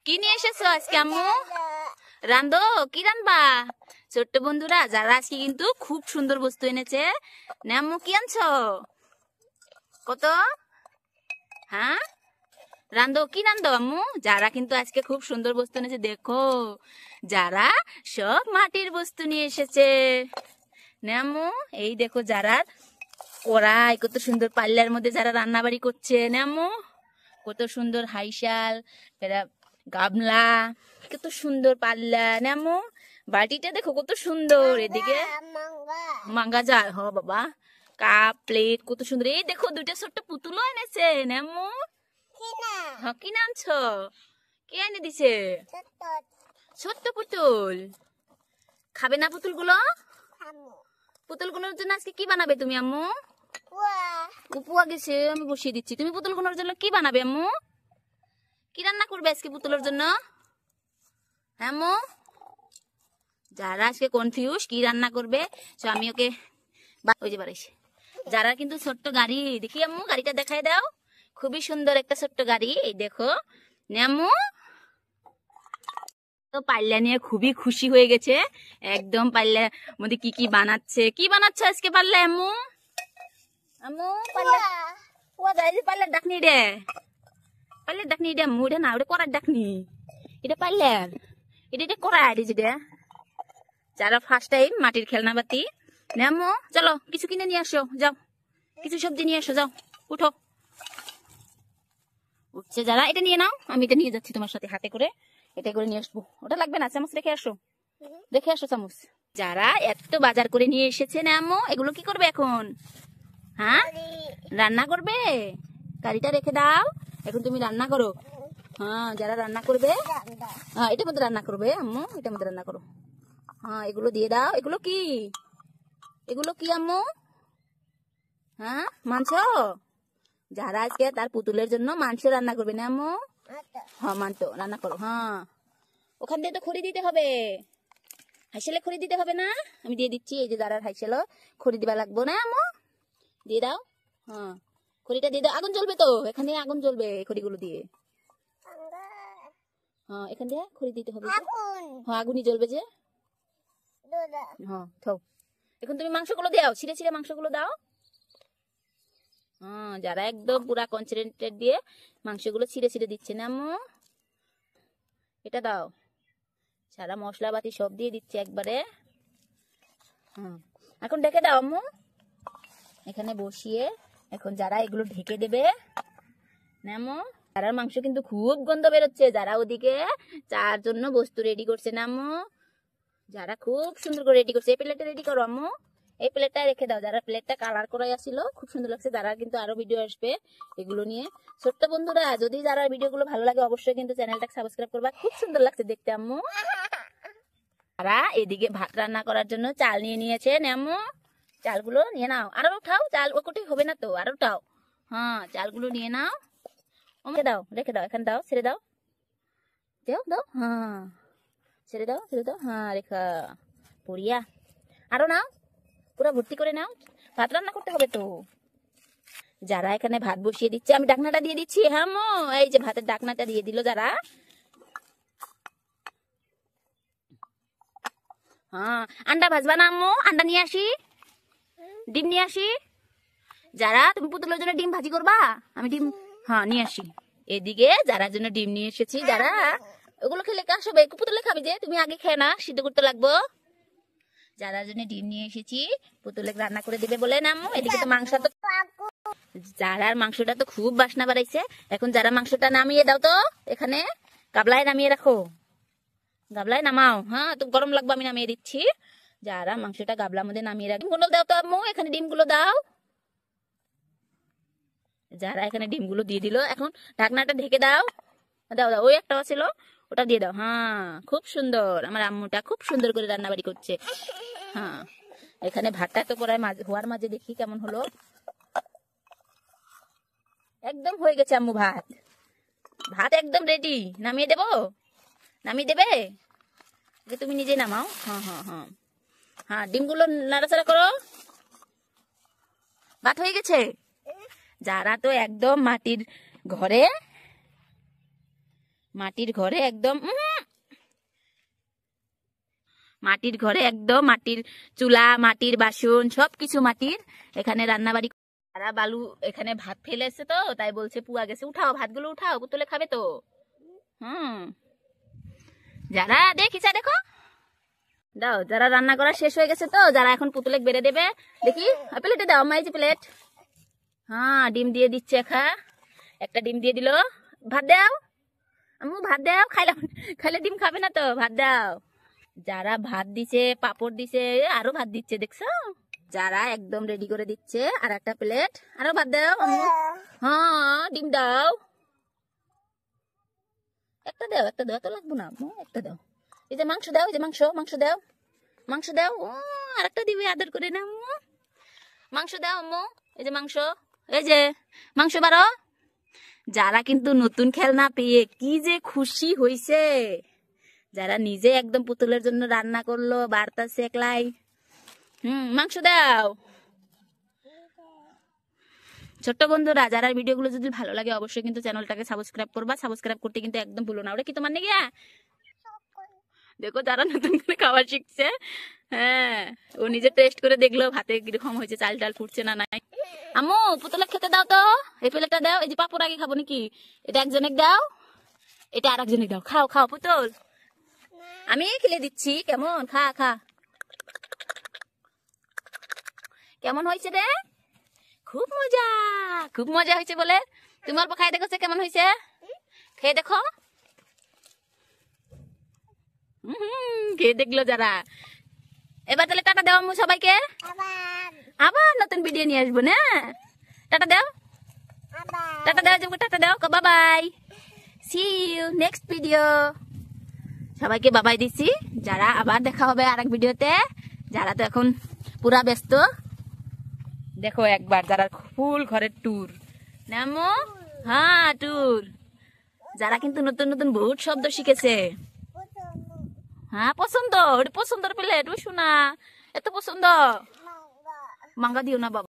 কি নিয়ে এসেছো আজকে আম্মু? রান্ধো? কি রান্ধবা? ছোট্ট বন্ধুরা, যারা আজকে কিন্তু খুব সুন্দর বস্তু এনেছে। না আম্মু, কি আনছো? কত? হ্যাঁ, রান্ধো? কি রান্ধো আম্মু? যারা কিন্তু আজকে খুব সুন্দর বস্তু এনেছে, দেখো। যারা সব মাটির বস্তু নিয়ে এসেছে। না আম্মু, এই দেখো যারা কড়াই, কত সুন্দর পাল্লার মধ্যে যারা রান্না বাড়ি করছে। না আম্মু, কত সুন্দর হাইশাল, গামলা, কত সুন্দর পাল্লা। না আম্মু, বাটিটা দেখো কত সুন্দর। এদিকে মাঙ্গা জাল, হ বাবা, কাপ প্লেট কত সুন্দর। এই দেখো দুইটা ছোট্ট পুতুলও এনেছে। না আম্মু, কি নামছো? কে এনে দিছে? ছোট্ট পুতুল। খাবে না পুতুলগুলো? পুতুলগুলোর জন্য আজকে কি বানাবে তুমি আম্মু? উপুয়া গেছে, আমি বসিয়ে দিচ্ছি। তুমি পুতুলগুলোর জন্য কি বানাবে আম্মু? কি রান্না করবে আজকে পুতুলের জন্য? হ্যাঁ আম্মু, যারা আজকে কনফিউজ কি রান্না করবে, তো আমি ওকে ওই যে বাড়াইছি। যারা কিন্তু ছোট্ট গাড়ি, দেখি আম্মু গাড়িটা দেখাই দাও। খুবই সুন্দর একটা ছোট্ট গাড়ি, এই দেখো। আম্মু তো পাল্লা নিয়ে খুবই খুশি হয়ে গেছে একদম। পাল্লার মধ্যে কি কি বানাচ্ছে। কি বানাচ্ছে আজকে পাল্লা আম্মু? আম্মু পাল্লা, ও দাইলি পাল্লার ডাকনি রে, পাল্লার ডাকনি রে আম্মু। এটা না, ওটা করার ডাকনি, এটা পাল্লার, এটা করার। যেটা যারা ফার্স্ট টাইম মাটির খেলনা বাতি। না আম্মু, চলো কিছু কিনে নিয়ে আসো, যাও কিছু সবজি নিয়ে আসো, যাও উঠো। উঠছে যারা, এটা নিয়ে নাও, আমি এটা নিয়ে যাচ্ছি তোমার সাথে হাতে করে। এটা করে নিয়ে আসবো, ওটা লাগবে না। চামচ রেখে আসো, দেখে আসো চামচ। যারা এত বাজার করে নিয়ে এসেছে না আম্মু, এগুলো কি করবে এখন? হ্যাঁ, রান্না করবে। গাড়িটা রেখে দাও, এখন তুমি রান্না করো। হ্যাঁ, যারা রান্না করবে, হ্যাঁ এটার মধ্যে রান্না করবে আম্মু, এটার মধ্যে রান্না করো। হ্যাঁ, এগুলো দিয়ে দাও। এগুলো কি, এগুলো কি আম্মু? হ্যাঁ, মাংস। যারা আজকে তার পুতুলের জন্য মাংস রান্না করবে না আম্মু? হ্যাঁ, মাংস রান্না করো। হ্যাঁ, ওখান দিয়ে তো খড়ি দিতে হবে, হাইসেলে খড়ি দিতে হবে না? আমি দিয়ে দিচ্ছি। এই যে দাঁড়ার হাইসেল, খড়ি দিবা লাগবো না আম্মু? দিয়ে দাও। হ্যাঁ, খড়িটা দিয়ে দাও। আগুন জ্বলবে তো, এখানে আগুন জ্বলবে খড়িগুলো দিয়ে। হ্যাঁ, এখান দিয়ে খড়ি দিতে হবে। হ্যাঁ, আগুনই জ্বলবে যে। হ্যাঁ, থাও। এখন তুমি মাংসগুলো দাও, ছিঁড়ে ছিঁড়ে মাংসগুলো দাও। হ্যাঁ, যারা একদম পুরা কনসেন্ট্রেট দিয়ে মাংসগুলো ছিঁড়ে ছিঁড়ে দিচ্ছে না আম্মু, এটা দাও। সারা মশলাপাতি সব দিয়ে দিচ্ছে একবারে। হ্যাঁ, এখন ঢেকে দাও আম্মু, এখানে বসিয়ে এখন যারা এগুলো ঢেকে দেবে না আম্মু। যারার মাংস কিন্তু খুব গন্ধ বেরোচ্ছে, যারা ওদিকে চার জন্য বস্তু রেডি করছে না আম্মু। যারা খুব সুন্দর করে রেডি করছে। এই প্লেটটা রেডি করো আম্মু, এই প্লেটটা রেখে দাও। যারা প্লেটটা কালার করাই আসছিল, খুব সুন্দর লাগছে। যারা কিন্তু আরো ভিডিও আসবে এগুলো নিয়ে। ছোট্ট বন্ধুরা, যদি যারা ভিডিওগুলো ভালো লাগে অবশ্যই কিন্তু চ্যানেলটাকে সাবস্ক্রাইব করবা। খুব সুন্দর লাগছে দেখতে আম্মু। তারা এদিকে ভাত রান্না করার জন্য চাল নিয়ে নিয়েছে না আম্মু। চালগুলো নিয়ে নাও, আরো উঠাও। চাল ওকটি হবে না তো, আরো উঠাও। হ্যাঁ, চালগুলো নিয়ে নাও। রেখে দাও, রেখে দাও, এখানে দাও, ছেড়ে দাও, দাও দাও। হ্যাঁ, ছেড়ে দাও, ছেড়ে দাও। হ্যাঁ, রেখা পড়িয়া আরো নাও, পুরো ভর্তি করে নাও। ভাত রান্না করতে হবে তো। যারা এখানে ভাত বসিয়ে দিচ্ছে, আমি ডাকনাটা দিয়ে দিচ্ছি। হ্যাঁ মো, এই যে ভাতের ডাকনাটা দিয়ে দিল যারা। হ্যাঁ, আন্ডা ভাজবা না আম্মু? আন্ডা নিয়ে আসি, ডিম নিয়ে আসি। যারা তুমি পুতুলের জন্য ডিম ভাজি করবা, আমি ডিম হ্যাঁ নিয়ে আসি। এদিকে যারা জন্য ডিম নিয়ে এসেছি। যারা ওগুলো খেলে কাজ হবে, পুতুলে খাবি যে, তুমি আগে খেয়ে না, সিদ্ধ করতে লাগবো। যারা জন্য ডিম নিয়ে এসেছি, পুতুলে রান্না করে দিবে বলে না আম্মু। এদিকে তো মাংস, তো যারার মাংসটা তো খুব বাসনা বাড়াইছে। এখন যারা মাংসটা নামিয়ে দাও তো, এখানে গাবলায় নামিয়ে রাখো, গাবলায় নামাও। হ্যাঁ, তো গরম লাগবে, আমি নামিয়ে দিচ্ছি। যারা মাংসটা গাবলার মধ্যে নামিয়ে রাখো। ডিমগুলো দাও তো আম্মু, এখানে ডিমগুলো দাও। যারা এখানে ডিমগুলো দিয়ে দিল, এখন ঢাকনাটা ঢেকে দাও। দাও দাও, ওই একটা ছিল, ওটা দিয়ে দাও। হ্যাঁ, খুব সুন্দর, আমার আম্মুটা খুব সুন্দর করে রান্নাবাড়ি করছে। হ্যাঁ, এখানে ভাতটা তো প্রায় হওয়ার মাঝে, দেখি কেমন হলো। একদম হয়ে গেছে আম্মু, ভাত ভাত একদম রেডি। নামিয়ে দেবো, নামিয়ে দেবে যে, তুমি নিজে নামাও। হ্যাঁ হ্যাঁ হ্যাঁ হ্যাঁ, ডিমগুলো নাড়াচাড়া করো। ভাত হয়ে গেছে। যারা তো একদম মাটির ঘরে মাটির ঘরে একদম মাটির ঘরে একদম মাটির চুলা, মাটির বাসন, সবকিছু মাটির। এখানে রান্না বাড়ি। যারা বালু এখানে ভাত ফেলে এসছে তো তাই বলছে পুয়া গেছে, উঠাও ভাতগুলো উঠাও, পুতুলে খাবে তো। যারা দেখিছা দেখো দাও, যারা রান্না করা শেষ হয়ে গেছে তো যারা এখন পুতুলে বেড়ে দেবে। দেখি প্লেটে দাও মা, এই যে প্লেট। হ্যাঁ ডিম দিয়ে দিচ্ছে, একটা ডিম দিয়ে দিল। ভাত দাও আম্মু, ভাত দাও, খাইলে ডিম খাবে না তো, ভাত দাও। যারা ভাত দিছে, পাপড় দিছে, আরো ভাত দিচ্ছে দেখছো। যারা একদম রেডি করে দিচ্ছে, আর একটা প্লেট, আরো ভাত দাও আম্মু। হ্যাঁ ডিম দাও, একটা দাও, একটা দাও, তো লাগবো না আম্মু, একটা দাও। এই যে মাংস দাও, এই যে মাংস দাও, মাংস দাও। ও আর একটা দিবে আদর করে না আম্মু, মাংস দাও আম্মু, এই যে মাংস, এই যে মাংস বারো। যারা কিন্তু নতুন খেলনা পেয়ে কি যে খুশি হইছে, যারা নিজে একদম পুতুলের জন্য রান্না করলো, বার্তা সেকলাই। মাংস দাও। ছোট্ট বন্ধুরা, যারা ভিডিওগুলো যদি ভালো লাগে অবশ্যই কিন্তু চ্যানেলটাকে সাবস্ক্রাইব করবা। সাবস্ক্রাইব করতে কিন্তু একদম ভুলো না। ওটা কি তোমার নাকি? দেখো যারা নতুন করে খাবার শিখছে, হ্যাঁ ও নিজে টেস্ট করে দেখলো ভাতে কিরকম হয়েছে, চাল টাল ফুটছে না নাই। আম্মু পুতুলে খেতে দাও তো, এই প্লেটটা দাও। এই যে পাপড় আগে খাবো নাকি, এটা একজনের দাও, এটা আর একজনের দাও। খাও খাও পুতুল, আমি খেলে দিচ্ছি। কেমন খা খা, কেমন হয়েছে রে? খুব মজা, খুব মজা হয়েছে বলে তুমি অল্প খাই দেখো কেমন হয়েছে, খেয়ে দেখো। খেয়ে দেখলো যারা। এবার তাহলে টাটা দাও আম্মু সবাইকে, আবার নতুন ভিডিও নিয়ে আসবো না। টাটা দাও, টাটা দাও, টাটা দাও, bye bye, see you next video. সবাইকে বাবাই দিচ্ছি। যারা আবার দেখা হবে আরেক ভিডিওতে। যারা তো এখন পুরা ব্যস্ত, দেখো একবার যারা ফুল ঘরের ট্যুর নামো। হ্যাঁ ট্যুর, যারা কিন্তু নতুন নতুন বহুত শব্দ শিখেছে। হ্যাঁ পছন্দ, পছন্দের প্লেট, ওই শোনা এত পছন্দ। মাঙ্গা দিও না বাবা।